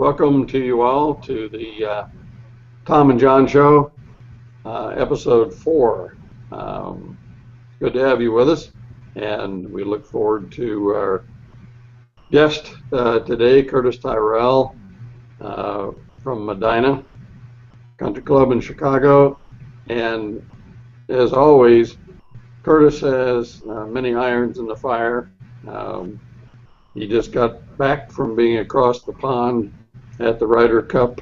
Welcome to you all to the Tom and John Show, episode 4. Good to have you with us, and we look forward to our guest today, Curtis Tyrrell from Medinah Country Club in Chicago. And as always, Curtis has many irons in the fire. He just got back from being across the pond at the Ryder Cup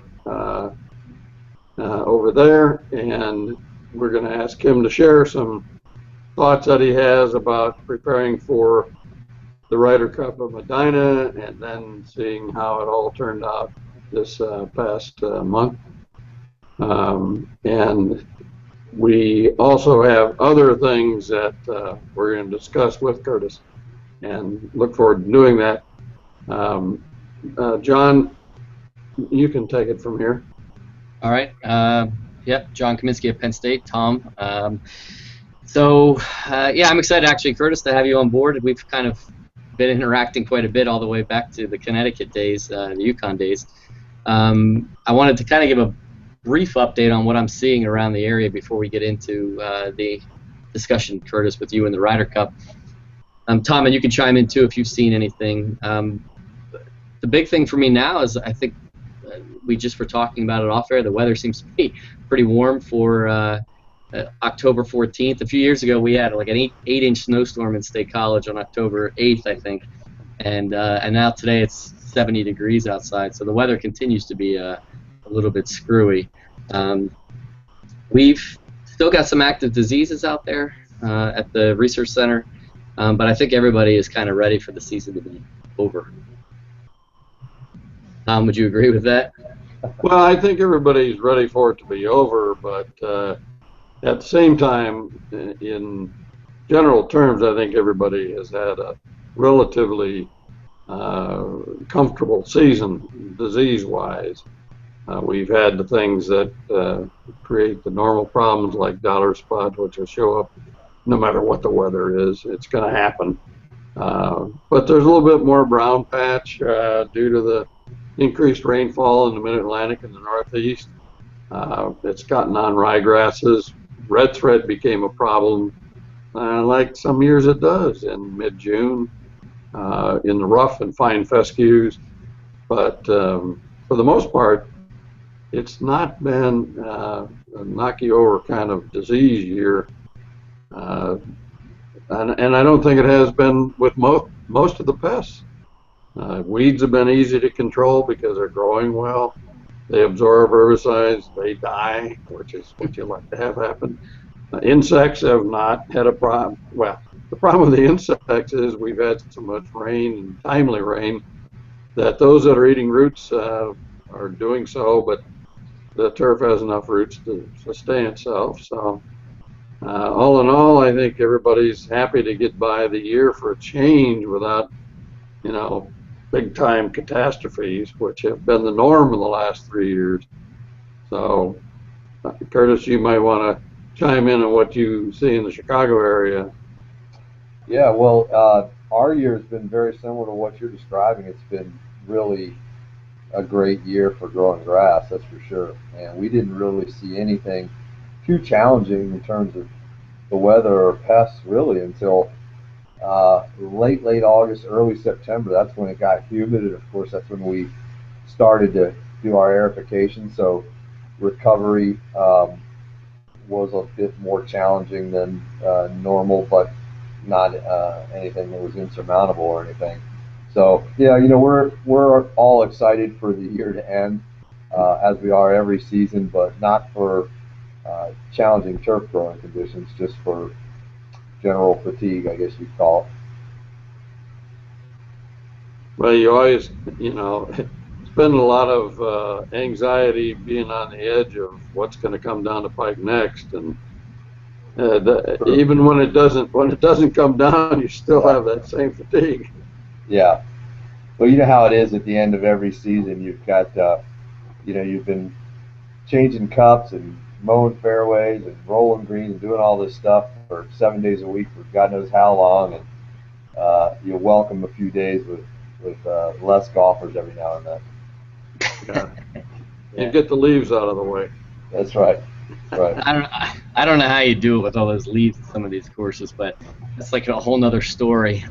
over there, and we're going to ask him to share some thoughts that he has about preparing for the Ryder Cup of Medinah and then seeing how it all turned out this past month. And we also have other things that we're going to discuss with Curtis and look forward to doing that. John, you can take it from here. All right. Yep, John Kaminsky at Penn State. Tom. I'm excited actually, Curtis, to have you on board. We've kind of been interacting quite a bit all the way back to the Connecticut days, the Yukon days. I wanted to kind of give a brief update on what I'm seeing around the area before we get into the discussion, Curtis, with you in the Ryder Cup. Tom, and you can chime in too if you've seen anything. The big thing for me now is I think we just were talking about it off air. The weather seems to be pretty warm for October 14th. A few years ago, we had like an 8-inch snowstorm in State College on October 8th, I think, and now today it's 70 degrees outside. So the weather continues to be a little bit screwy. We've still got some active diseases out there at the research center, but I think everybody is kind of ready for the season to be over. Tom, would you agree with that? Well, I think everybody's ready for it to be over, but at the same time, in general terms, I think everybody has had a relatively comfortable season disease-wise. We've had the things that create the normal problems like dollar spot, which will show up no matter what the weather is. It's going to happen. But there's a little bit more brown patch due to the increased rainfall in the Mid-Atlantic and the Northeast. It's gotten on ryegrasses. Red thread became a problem, like some years it does in mid-June, in the rough and fine fescues. But for the most part, it's not been a knock-you-over kind of disease year. And I don't think it has been with most of the pests. Weeds have been easy to control because they're growing well. They absorb herbicides, they die, which is what you like to have happen. Insects have not had a problem. Well, the problem with the insects is we've had so much rain and timely rain that those that are eating roots are doing so, but the turf has enough roots to sustain itself. So all in all, I think everybody's happy to get by the year for a change without, big-time catastrophes, which have been the norm in the last 3 years. So, Curtis, you might want to chime in on what you see in the Chicago area. Yeah, well, our year has been very similar to what you're describing. It's been really a great year for growing grass, that's for sure. And we didn't really see anything too challenging in terms of the weather or pests really until late August, early September. That's when it got humid, and of course that's when we started to do our aerification. So recovery was a bit more challenging than normal, but not anything that was insurmountable or anything. So yeah, we're all excited for the year to end, as we are every season, but not for challenging turf growing conditions, just for general fatigue, I guess you'd call it. Well, you always, spend a lot of anxiety being on the edge of what's going to come down the pike next, and even when it doesn't come down, you still have that same fatigue. Yeah. Well, you know how it is at the end of every season. You've got, you've been changing cups and mowing fairways and rolling greens and doing all this stuff for 7 days a week for God knows how long, and you welcome a few days with less golfers every now and then. Yeah. Yeah. You get the leaves out of the way. That's right. Right. I don't know how you do it with all those leaves in some of these courses, but it's like a whole nother story.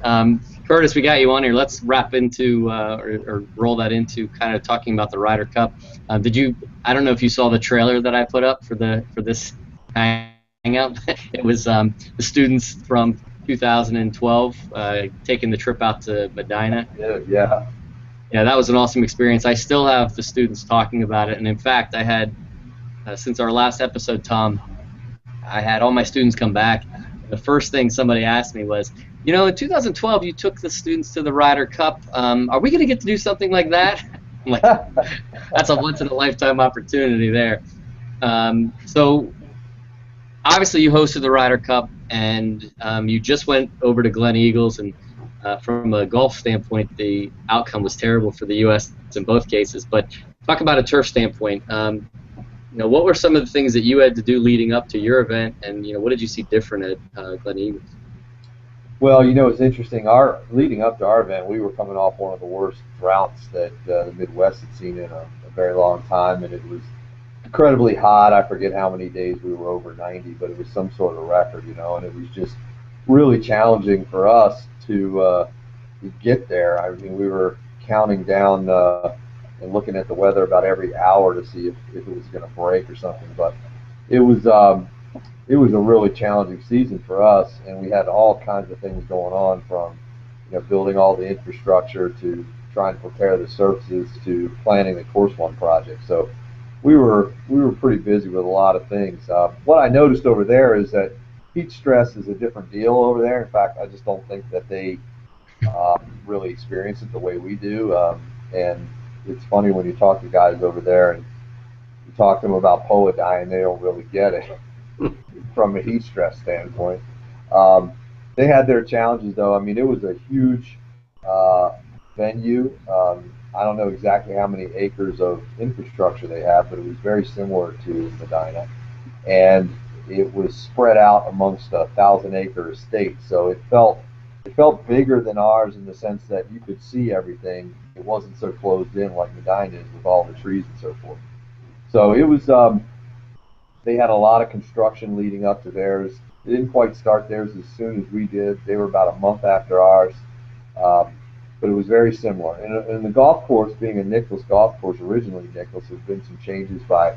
Curtis, we got you on here. Let's wrap into or roll that into kind of talking about the Ryder Cup. Did you? I don't know if you saw the trailer that I put up for this hangout. It was the students from 2012 taking the trip out to Medinah. Yeah. Yeah, that was an awesome experience. I still have the students talking about it, and in fact, I had since our last episode, Tom, I had all my students come back, and the first thing somebody asked me was, you know, in 2012 you took the students to the Ryder Cup. Are we going to get to do something like that? I'm like, that's a once-in-a-lifetime opportunity there. So obviously you hosted the Ryder Cup, and you just went over to Gleneagles, and from a golf standpoint, the outcome was terrible for the U.S. in both cases. But talk about a turf standpoint. You know, what were some of the things that you had to do leading up to your event, and you know, what did you see different at Gleneagles? Well, you know, it's interesting. Our leading up to our event, we were coming off one of the worst droughts that the Midwest had seen in a very long time, and it was incredibly hot. I forget how many days we were over 90, but it was some sort of record, you know, and it was just really challenging for us to get there. I mean, we were counting down and looking at the weather about every hour to see if it was going to break or something. But it was a really challenging season for us, and we had all kinds of things going on, from building all the infrastructure to trying to prepare the surfaces to planning the course one project. So we were pretty busy with a lot of things. What I noticed over there is that heat stress is a different deal over there. In fact, I just don't think that they really experience it the way we do. And it's funny when you talk to guys over there and you talk to them about POA dying, they don't really get it from a heat stress standpoint. They had their challenges, though. I mean, it was a huge venue. I don't know exactly how many acres of infrastructure they have, but it was very similar to Medinah, and it was spread out amongst a 1,000-acre estate. So it felt bigger than ours in the sense that you could see everything. It wasn't so closed in like Medinah is with all the trees and so forth. So it was. They had a lot of construction leading up to theirs. They didn't quite start theirs as soon as we did. They were about a month after ours, but it was very similar. And the golf course, being a Nicklaus golf course, originally Nicklaus, there's been some changes by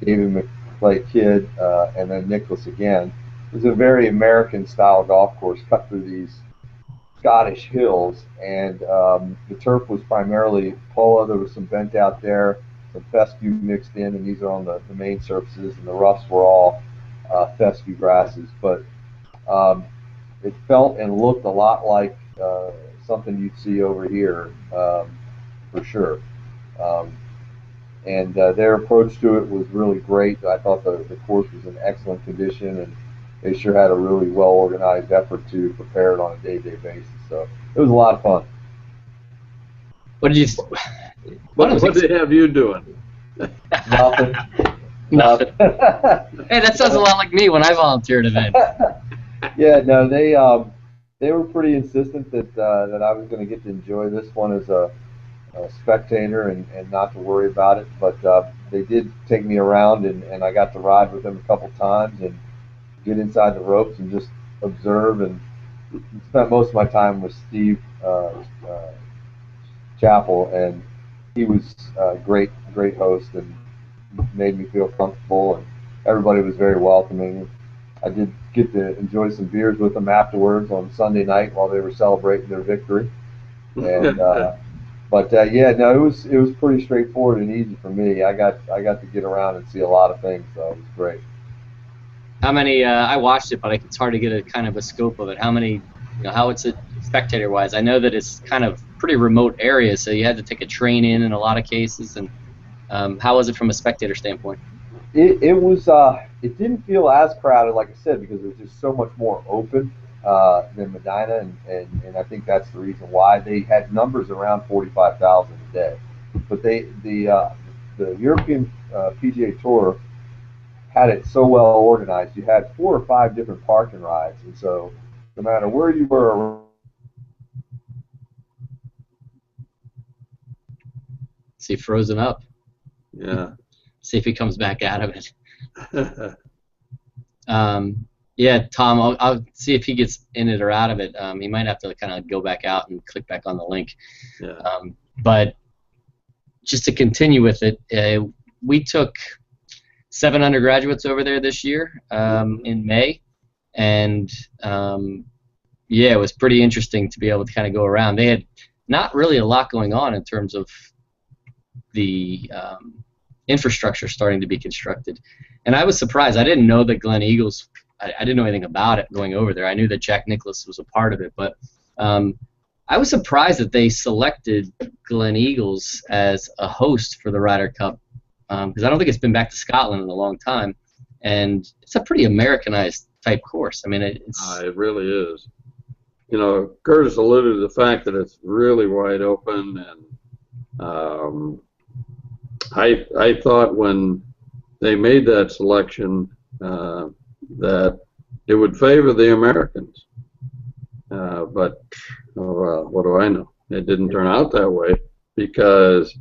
David McClay Kidd and then Nicklaus again. It was a very American-style golf course cut through these Scottish hills, and the turf was primarily POA. There was some bent out there, some fescue mixed in, and these are on the main surfaces, and the roughs were all fescue grasses. But it felt and looked a lot like something you'd see over here, for sure. And their approach to it was really great. I thought the course was in excellent condition, and they sure had a really well-organized effort to prepare it on a day-to-day basis. So it was a lot of fun. What did you? What did they have you doing? Nothing. Nothing. Hey, that sounds a lot like me when I volunteered at events. Yeah, no, they were pretty insistent that I was going to get to enjoy this one as a spectator and not to worry about it. But they did take me around, and I got to ride with them a couple times and get inside the ropes and just observe, and spent most of my time with Steve Chappell, and he was a great host and made me feel comfortable, and everybody was very welcoming. I did get to enjoy some beers with them afterwards on Sunday night while they were celebrating their victory. And but yeah, no, it was pretty straightforward and easy for me. I got to get around and see a lot of things, so it was great. How many? I watched it, but it's hard to get a kind of a scope of it. How many? You know, how it's a spectator-wise. I know that it's kind of pretty remote area, so you had to take a train in a lot of cases. And how was it from a spectator standpoint? It was. It didn't feel as crowded, like I said, because it was just so much more open than Medinah, and I think that's the reason why they had numbers around 45,000 a day. But the European PGA Tour had it so well organized. You had 4 or 5 different parking rides, and so no matter where you were. Is he frozen up? Yeah. See if he comes back out of it. Yeah, Tom, I'll see if he gets in it or out of it. He might have to kind of go back out and click back on the link. Yeah. But just to continue with it, we took 7 undergraduates over there this year in May, and yeah, it was pretty interesting to be able to kind of go around. They had not really a lot going on in terms of the infrastructure starting to be constructed, and I was surprised. I didn't know that Gleneagles. I didn't know anything about it going over there. I knew that Jack Nicklaus was a part of it, but I was surprised that they selected Gleneagles as a host for the Ryder Cup, because I don't think it's been back to Scotland in a long time, and it's a pretty Americanized type course. I mean, it's it really is. You know, Curtis alluded to the fact that it's really wide open, and I thought when they made that selection that it would favor the Americans, but what do I know? It didn't turn out that way because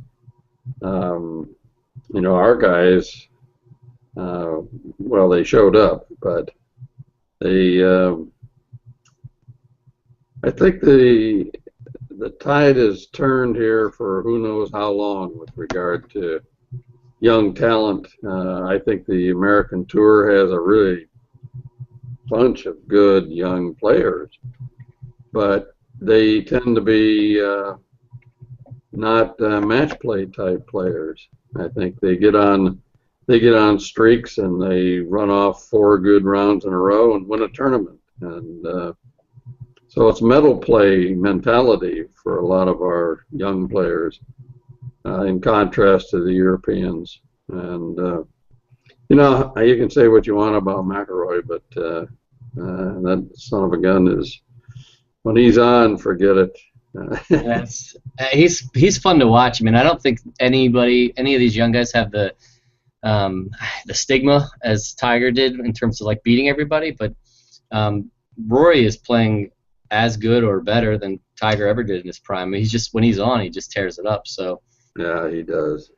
you know, our guys, well, they showed up, but they I think the tide has turned here for who knows how long with regard to young talent. I think the American Tour has a really bunch of good young players, but they tend to be not match play type players. I think they get on streaks and they run off 4 good rounds in a row and win a tournament, and so it's medal play mentality for a lot of our young players, in contrast to the Europeans. And you know, you can say what you want about McIlroy, but that son of a gun is, when he's on, forget it. That's he's fun to watch. I mean, I don't think any of these young guys have the stigma as Tiger did in terms of like beating everybody, but Rory is playing as good or better than Tiger ever did in his prime. He's just, when he's on, he just tears it up. So yeah, he does.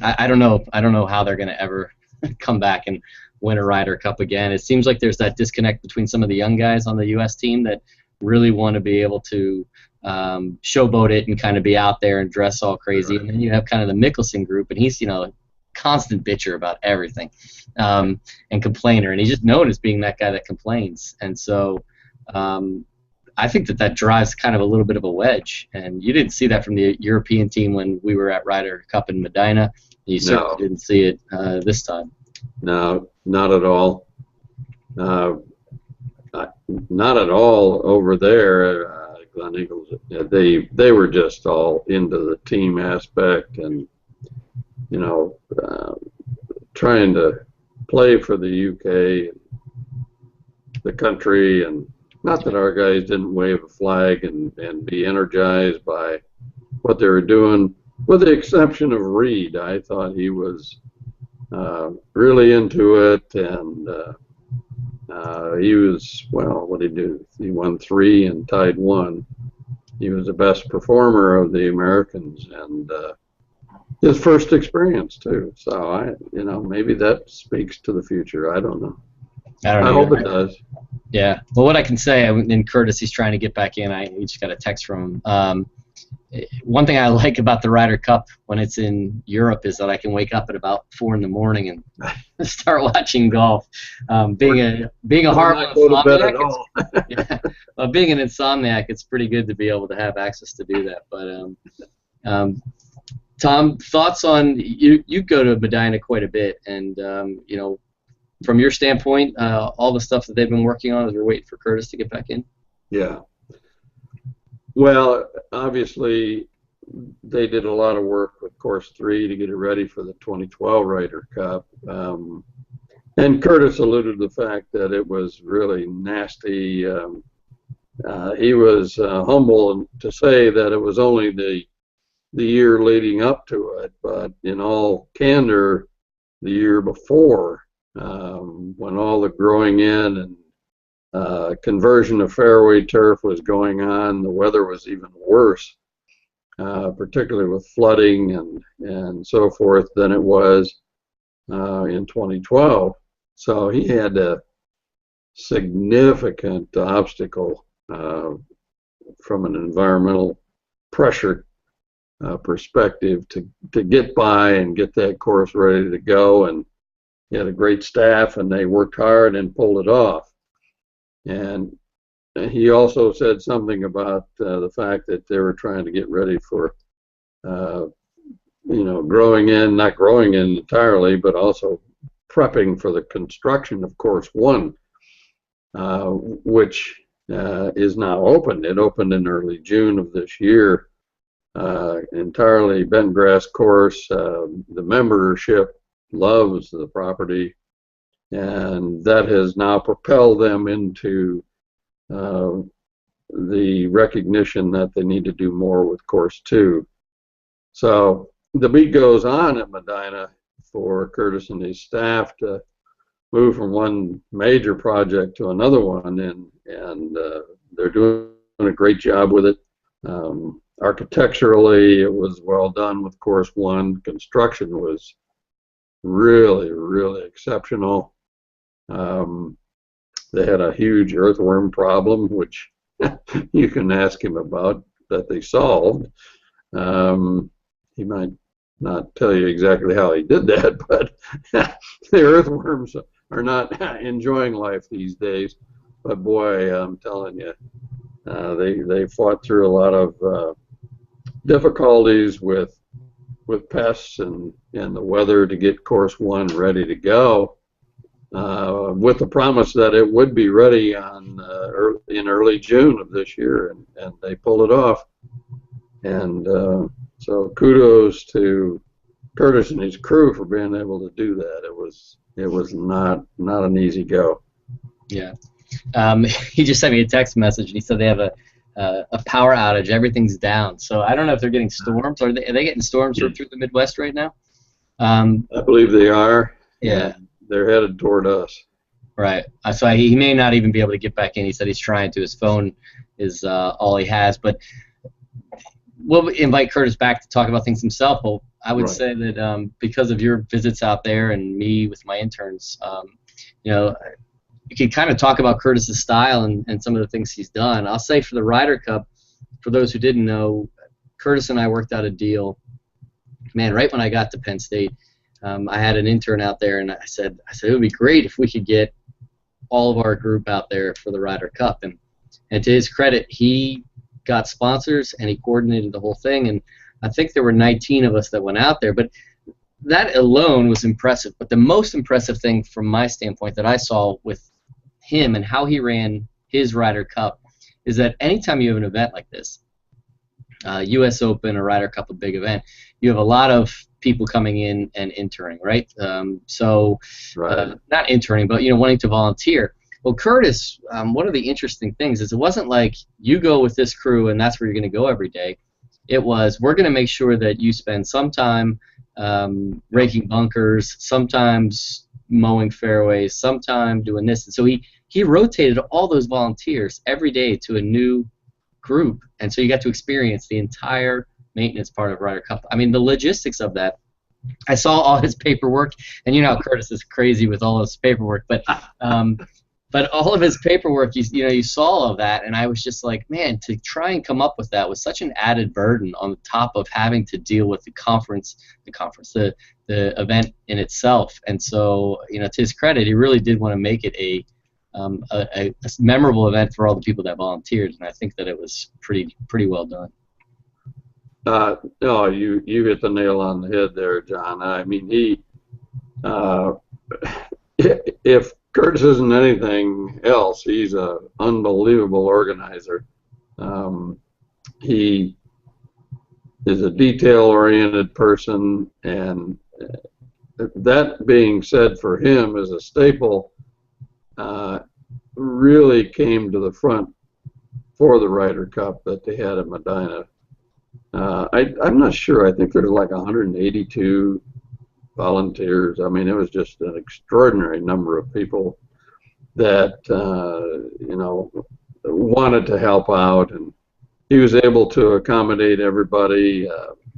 I don't know how they're going to ever come back and win a Ryder Cup again. It seems like there's that disconnect between some of the young guys on the U.S. team that really want to be able to showboat it and kind of be out there and dress all crazy, and then you have kind of the Mickelson group, and he's, you know, a constant bitcher about everything, and complainer, and he's just known as being that guy that complains, and so I think that drives kind of a little bit of a wedge, and you didn't see that from the European team when we were at Ryder Cup in Medinah. You certainly didn't see it this time. No, not at all. Not at all over there. Gleneagles, they were just all into the team aspect, and you know, trying to play for the UK, the country, and not that our guys didn't wave a flag and be energized by what they were doing, with the exception of Reed. I thought he was really into it, and he was, well, what did he do? He won 3 and tied 1. He was the best performer of the Americans, and his first experience too. So you know, maybe that speaks to the future. I don't know. I hope it does. Yeah. Well, what I can say, and Curtis, he's trying to get back in. We just got a text from him. One thing I like about the Ryder Cup when it's in Europe is that I can wake up at about 4 in the morning and start watching golf. Being a horrible insomniac, being an insomniac, it's pretty good to be able to have access to do that. But Tom, thoughts on you go to Medinah quite a bit, and you know, from your standpoint, all the stuff that they've been working on as we're waiting for Curtis to get back in. Yeah. Well, obviously, they did a lot of work with Course 3 to get it ready for the 2012 Ryder Cup. And Curtis alluded to the fact that it was really nasty. He was humble to say that it was only the year leading up to it, but in all candor, the year before, when all the growing in and conversion of fairway turf was going on, the weather was even worse. particularly with flooding and so forth, than it was in 2012. So he had a significant obstacle from an environmental pressure perspective to get by and get that course ready to go. And he had a great staff, and they worked hard and pulled it off. And he also said something about the fact that they were trying to get ready for, not growing in entirely, but also prepping for the construction of Course 1, which is now open. It opened in early June of this year. Entirely bent grass course. The membership loves the property, and that has now propelled them into the recognition that they need to do more with Course 2. So the beat goes on at Medinah for Curtis and his staff to move from one major project to another one, and they're doing a great job with it. Architecturally, it was well done with Course 1. Construction was really, really exceptional. They had a huge earthworm problem, which you can ask him about, that they solved. He might not tell you exactly how he did that, but the earthworms are not enjoying life these days. But boy, I'm telling you, they fought through a lot of difficulties with pests and the weather to get Course 1 ready to go, with the promise that it would be ready in early June of this year, and they pulled it off. And so kudos to Curtis and his crew for being able to do that. It was not an easy go. Yeah. He just sent me a text message, and he said they have a power outage. Everything's down. So I don't know if they're getting storms. Are they getting storms through the Midwest right now? I believe they are. Yeah. They're headed toward us. Right. So he may not even be able to get back in. He said he's trying to. His phone is all he has. But we'll invite Curtis back to talk about things himself. Well, I would say that because of your visits out there and me with my interns, you can kind of talk about Curtis's style and some of the things he's done. I'll say for the Ryder Cup, for those who didn't know, Curtis and I worked out a deal. Man, right when I got to Penn State, I had an intern out there, and I said it would be great if we could get all of our group out there for the Ryder Cup. And to his credit, he got sponsors and he coordinated the whole thing. And I think there were 19 of us that went out there, but that alone was impressive. But the most impressive thing from my standpoint that I saw with him and how he ran his Ryder Cup is that anytime you have an event like this, U.S. Open or Ryder Cup, a big event, you have a lot of people coming in and interning, right? Not interning, but wanting to volunteer. Well, Curtis, one of the interesting things is it wasn't like you go with this crew and that's where you're going to go every day. It was, we're going to make sure that you spend some time raking bunkers, sometimes mowing fairways, sometime doing this. And so he rotated all those volunteers every day to a new group, and so you got to experience the entire maintenance part of Ryder Cup. I mean, the logistics of that. I saw all his paperwork, and how Curtis is crazy with all his paperwork, but all of his paperwork, you saw all of that, and I was just like, man, to try and come up with that was such an added burden on top of having to deal with the event in itself. And so, to his credit, he really did want to make it a memorable event for all the people that volunteered, and I think that it was pretty well done. No, you hit the nail on the head there, John. I mean, if Curtis isn't anything else, he's an unbelievable organizer. He is a detail-oriented person, and that being said, for him as a staple, really came to the front for the Ryder Cup that they had at Medinah. I'm not sure. I think there's like 182 volunteers. I mean, it was just an extraordinary number of people that wanted to help out, and he was able to accommodate everybody.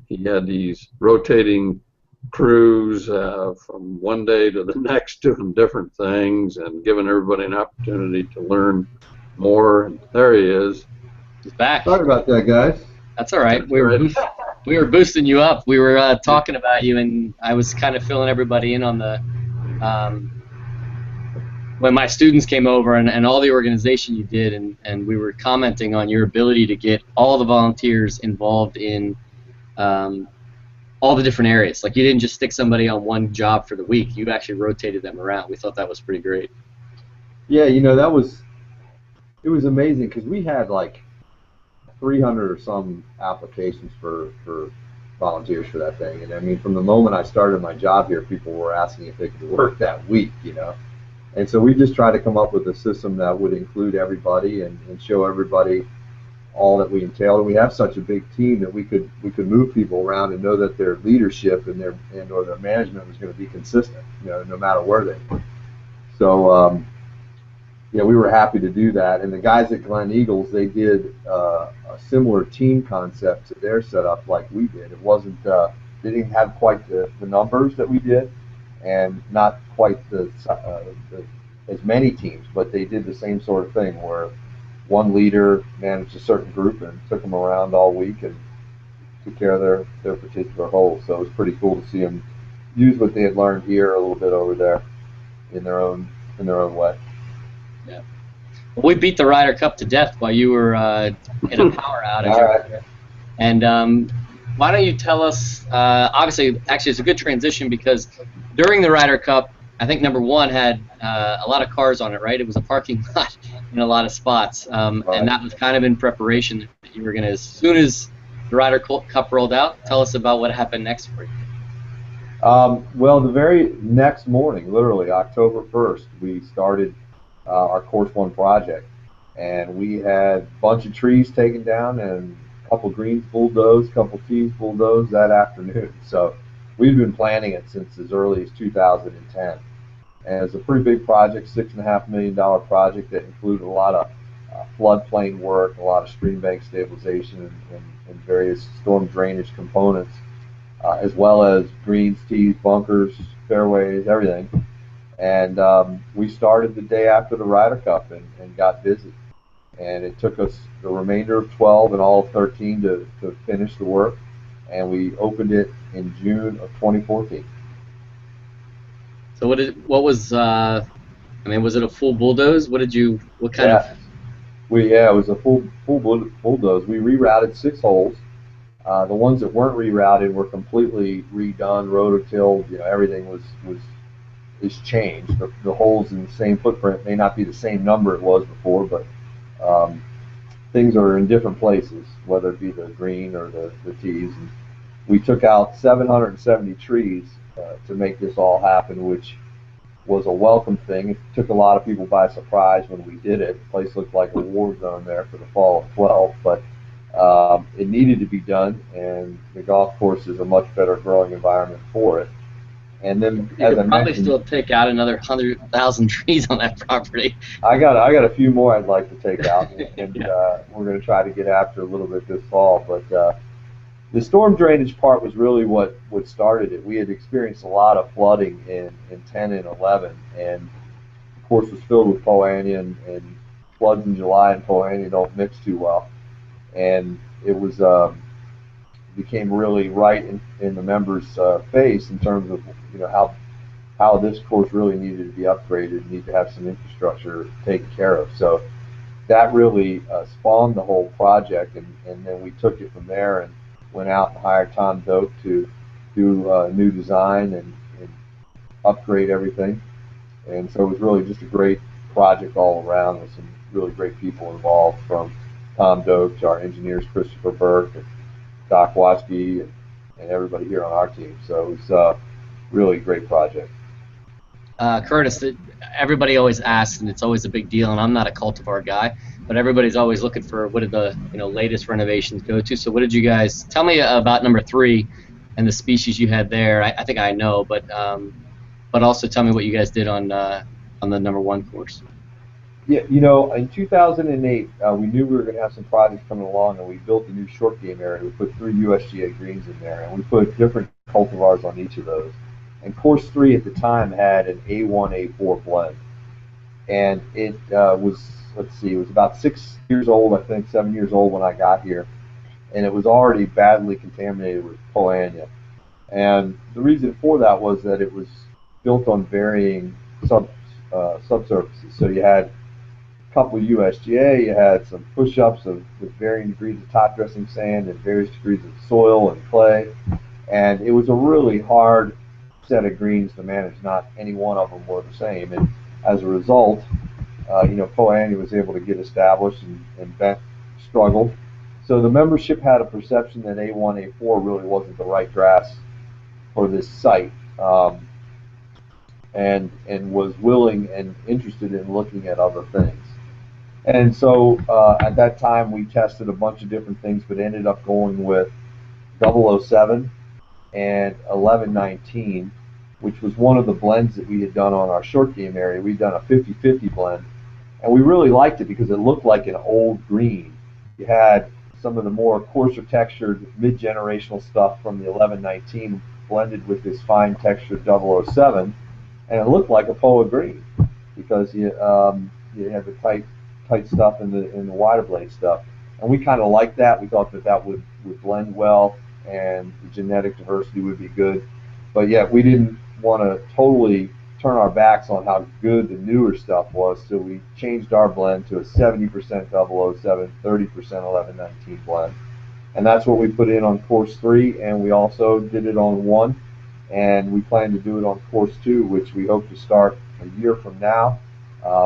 He had these rotating crews from one day to the next doing different things and giving everybody an opportunity to learn more. And there he is. He's back. Sorry about that, guys. That's all right. We were boosting you up. We were talking about you, and I was kind of filling everybody in on the when my students came over and all the organization you did, and we were commenting on your ability to get all the volunteers involved in all the different areas. Like, you didn't just stick somebody on one job for the week. You actually rotated them around. We thought that was pretty great. Yeah, it was amazing because we had like 300 or some applications for volunteers for that thing. And I mean, from the moment I started my job here, people were asking if they could work that week, And so we just tried to come up with a system that would include everybody and show everybody all that we entailed. And we have such a big team that we could move people around and know that their leadership and or their management was going to be consistent, no matter where they were. So we were happy to do that. And the guys at Gleneagles, they did a similar team concept to their setup like we did. It wasn't they didn't have quite the numbers that we did, and not quite as many teams, but they did the same sort of thing where one leader managed a certain group and took them around all week and took care of their particular holes. So it was pretty cool to see them use what they had learned here a little bit over there in their own way. Yeah. Well, we beat the Ryder Cup to death while you were in a power outage. All right. And why don't you tell us? Actually, it's a good transition because during the Ryder Cup, I think number one had a lot of cars on it, right? It was a parking lot in a lot of spots, and that was kind of in preparation that you were going to, as soon as the Ryder Cup rolled out, tell us about what happened next for you. Well, the very next morning, literally October 1st, we started our Course 1 project, and we had a bunch of trees taken down and a couple greens bulldozed, a couple tees bulldozed that afternoon. So we've been planning it since as early as 2010. And it's a pretty big project, $6.5 million project that included a lot of floodplain work, a lot of stream bank stabilization and various storm drainage components, as well as greens, tees, bunkers, fairways, everything. And we started the day after the Ryder Cup and got busy. And it took us the remainder of 12 and all of 13 to finish the work. And we opened it in June of 2014. So was it a full bulldoze? What kind of? It was a full bulldoze. We rerouted 6 holes. The ones that weren't rerouted were completely redone, rototilled. Everything is changed. The holes in the same footprint may not be the same number it was before, but things are in different places, whether it be the green or the tees. And we took out 770 trees to make this all happen, which was a welcome thing. It took a lot of people by surprise when we did it. The place looked like a war zone there for the fall of 12, but it needed to be done, and the golf course is a much better growing environment for it. And then, you could probably still take out another 100,000 trees on that property. I got a few more I'd like to take out, and we're going to try to get after a little bit this fall. But the storm drainage part was really what started it. We had experienced a lot of flooding in 10 and 11, and the course was filled with poa-annua, and floods in July and poa-annua don't mix too well. And it was became really right in the members' face in terms of how this course really needed to be upgraded and need to have some infrastructure taken care of. So that really spawned the whole project, and then we took it from there and went out and hired Tom Doak to do a new design and upgrade everything. And so it was really just a great project all around with some really great people involved, from Tom Doak to our engineers Christopher Burke and Doc Watsky and everybody here on our team. So it was a really great project. Curtis, everybody always asks, and it's always a big deal, and I'm not a cultivar guy, but everybody's always looking for what did the latest renovations go to. So what did you guys tell me about number 3 and the species you had there? I think I know, but also tell me what you guys did on the number 1 course. Yeah, you know, in 2008, we knew we were going to have some projects coming along, and we built a new short game area. We put 3 USGA greens in there, and we put different cultivars on each of those. And course 3 at the time had an A1, A4 blend, and it was, let's see, it was about 6 years old, I think 7 years old when I got here, and it was already badly contaminated with poania. And the reason for that was that it was built on varying subsurfaces. So you had couple of USGA, you had some push-ups with varying degrees of top dressing sand and various degrees of soil and clay, and it was a really hard set of greens to manage. Not any one of them were the same, and as a result, you know, Poani was able to get established, and Bent struggled. So the membership had a perception that A1, A4 really wasn't the right grass for this site, and was willing and interested in looking at other things. And so at that time we tested a bunch of different things, but ended up going with 007 and 1119, which was one of the blends that we had done on our short game area. We'd done a 50-50 blend, and we really liked it because it looked like an old green. You had some of the more coarser textured mid-generational stuff from the 1119 blended with this fine textured 007, and it looked like a POA green because you had the tight stuff in the wider blade stuff, and we kind of liked that. We thought that would blend well, and the genetic diversity would be good. But yet we didn't want to totally turn our backs on how good the newer stuff was, so we changed our blend to a 70% 007, 30% 1119 blend, and that's what we put in on course 3, and we also did it on 1, and we plan to do it on course 2, which we hope to start a year from now.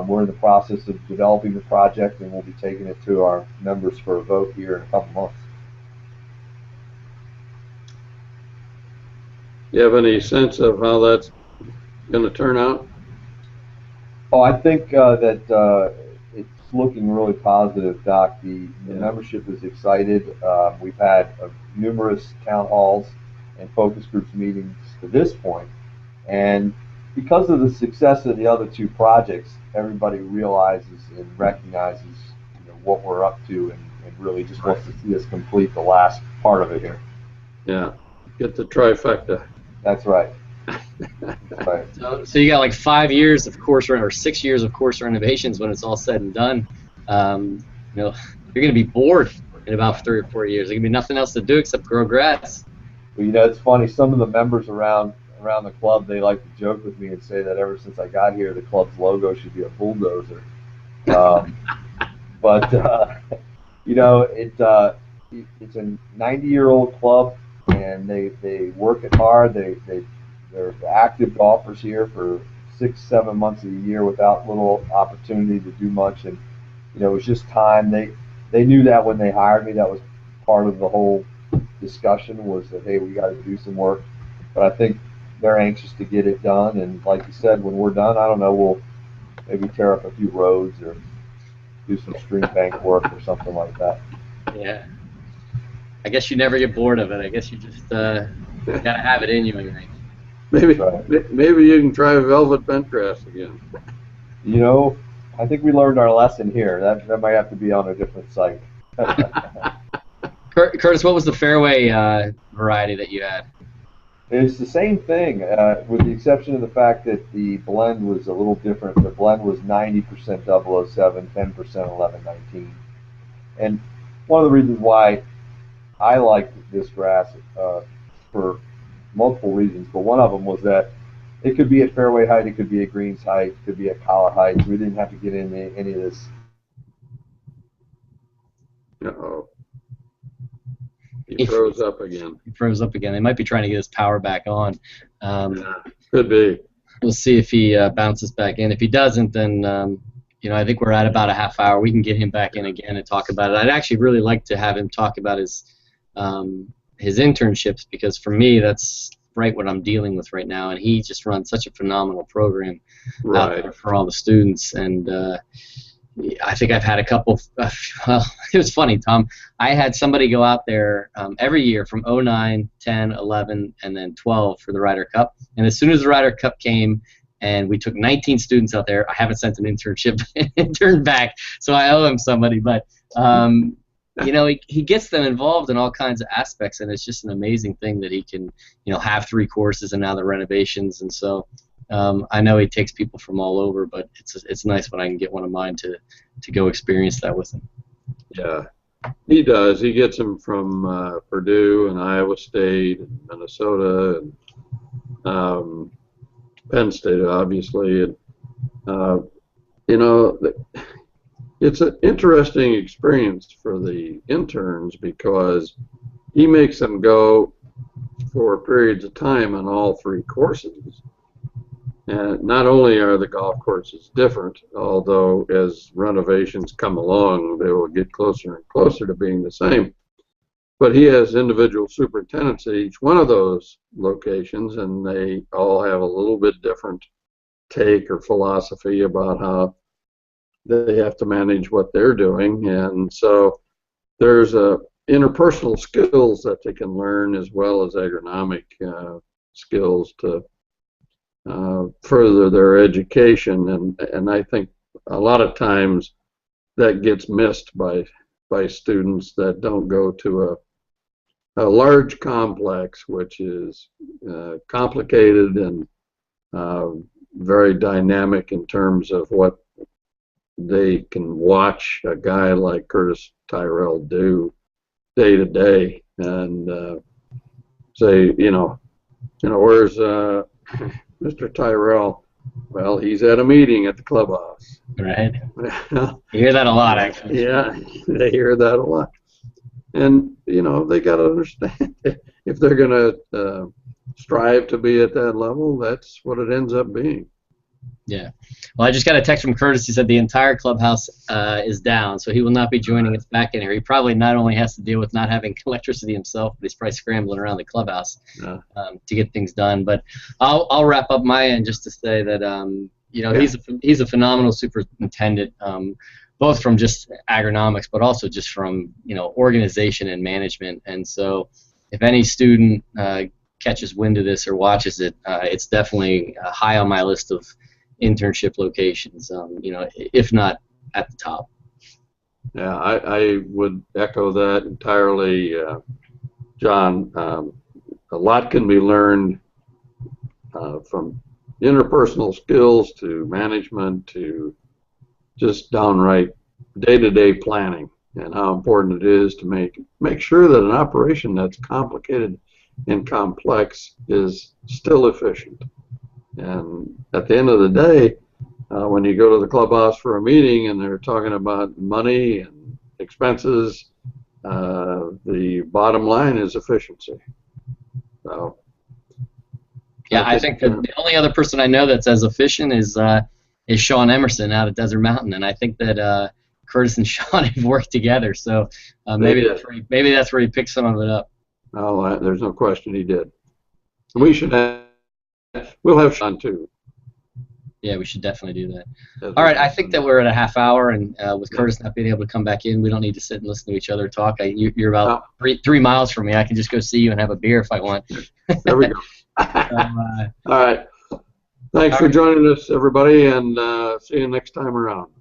We're in the process of developing the project, and we'll be taking it to our members for a vote here in a couple months. Do you have any sense of how that's going to turn out? Oh, I think that it's looking really positive, Doc. The membership is excited. We've had numerous town halls and focus groups meetings to this point, and because of the success of the other 2 projects, everybody realizes and recognizes, you know, what we're up to, and really just wants to see us complete the last part of it here. Yeah, get the trifecta. That's right. That's right. So you got like 5 years of course or 6 years of course renovations when it's all said and done. You know, you're going to be bored in about 3 or 4 years. There's going to be nothing else to do except grow grass. Well, you know, it's funny. Some of the members around the club, they like to joke with me and say that ever since I got here, the club's logo should be a bulldozer. But you know, it's a 90-year-old club, and they work it hard. They're active golfers here for 6-7 months of the year without little opportunity to do much, and you know, it was just time. They knew that when they hired me. That was part of the whole discussion, was that, hey, we got to do some work. But I think they're anxious to get it done, and like you said, when we're done, I don't know, we'll maybe tear up a few roads or do some stream bank work or something like that. Yeah. I guess you never get bored of it. I guess you just gotta have it in you, I think. Maybe you can try velvet bentgrass again. You know, I think we learned our lesson here. That might have to be on a different site. Curtis, what was the fairway variety that you had? It's the same thing, with the exception of the fact that the blend was a little different. The blend was 90% 007, 10% 1119. And one of the reasons why I liked this grass, for multiple reasons, but one of them was that it could be at fairway height, it could be at greens height, it could be at collar height. We didn't have to get into any of this. Uh-oh. He froze up again. He froze up again. They might be trying to get his power back on. Could be. We'll see if he bounces back in. If he doesn't, then you know, I think we're at about a half hour. We can get him back in again and talk about it. I'd actually really like to have him talk about his internships, because for me that's right what I'm dealing with right now, and he just runs such a phenomenal program out there for all the students. And I think I've had a couple well, it was funny, Tom. I had somebody go out there every year from 09, 10, 11, and then 12 for the Ryder Cup. And as soon as the Ryder Cup came, and we took 19 students out there. I haven't sent an intern back, so I owe him somebody. But you know, he gets them involved in all kinds of aspects, and it's just an amazing thing that he can, you know, have 3 courses and now the renovations. And so I know he takes people from all over, but it's nice when I can get one of mine to go experience that with him. Yeah, he does. He gets them from Purdue and Iowa State and Minnesota and Penn State, obviously. And you know, it's an interesting experience for the interns because he makes them go for periods of time on all 3 courses. And not only are the golf courses different, although as renovations come along, they will get closer and closer to being the same, but he has individual superintendents at each one of those locations, and they all have a little bit different take or philosophy about how they have to manage what they're doing. And so there's interpersonal skills that they can learn as well as agronomic skills to further their education, and I think a lot of times that gets missed by students that don't go to a large complex, which is complicated and very dynamic in terms of what they can watch a guy like Curtis Tyrrell do day to day, and say, you know, where's Mr. Tyrrell? Well, he's at a meeting at the clubhouse. Right. You hear that a lot, actually. Yeah, they hear that a lot. And, you know, they got to understand if they're going to strive to be at that level, that's what it ends up being. Yeah. Well, I just got a text from Curtis. He said the entire clubhouse is down, so he will not be joining us back in here. He probably not only has to deal with not having electricity himself, but he's probably scrambling around the clubhouse to get things done. But I'll wrap up my end just to say that you know, he's a phenomenal superintendent, both from just agronomics, but also just from, you know, organization and management. And so if any student catches wind of this or watches it, it's definitely high on my list of internship locations, you know, if not at the top. Yeah, I would echo that entirely, John. A lot can be learned from interpersonal skills to management to just downright day-to-day planning, and how important it is to make sure that an operation that's complicated and complex is still efficient. And at the end of the day, when you go to the clubhouse for a meeting and they're talking about money and expenses, the bottom line is efficiency. So, yeah, I think that the only other person I know that's as efficient is Sean Emerson out at Desert Mountain, and I think that Curtis and Sean have worked together. So maybe that's where he picked some of it up. Oh, there's no question he did. We should we'll have Sean too. Yeah, we should definitely do that. All right, I think that we're at a half hour, and with Curtis not being able to come back in, we don't need to sit and listen to each other talk. You're about 3 miles from me. I can just go see you and have a beer if I want. There we go. All right. Thanks for joining us, everybody, and see you next time around.